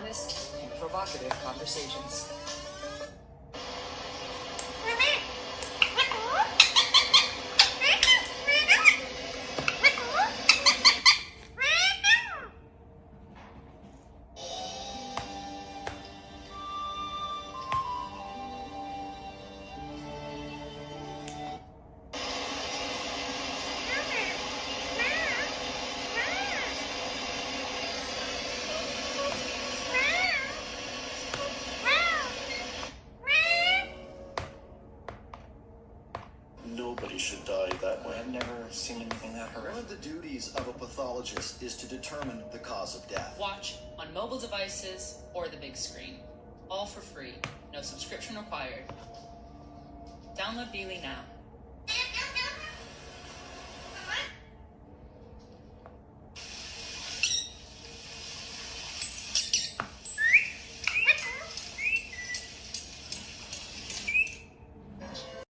honest and provocative conversations. Nobody should die that way. I've never seen anything that horrific. One of the duties of a pathologist is to determine the cause of death. Watch on mobile devices or the big screen. All for free. No subscription required. Download Beely now.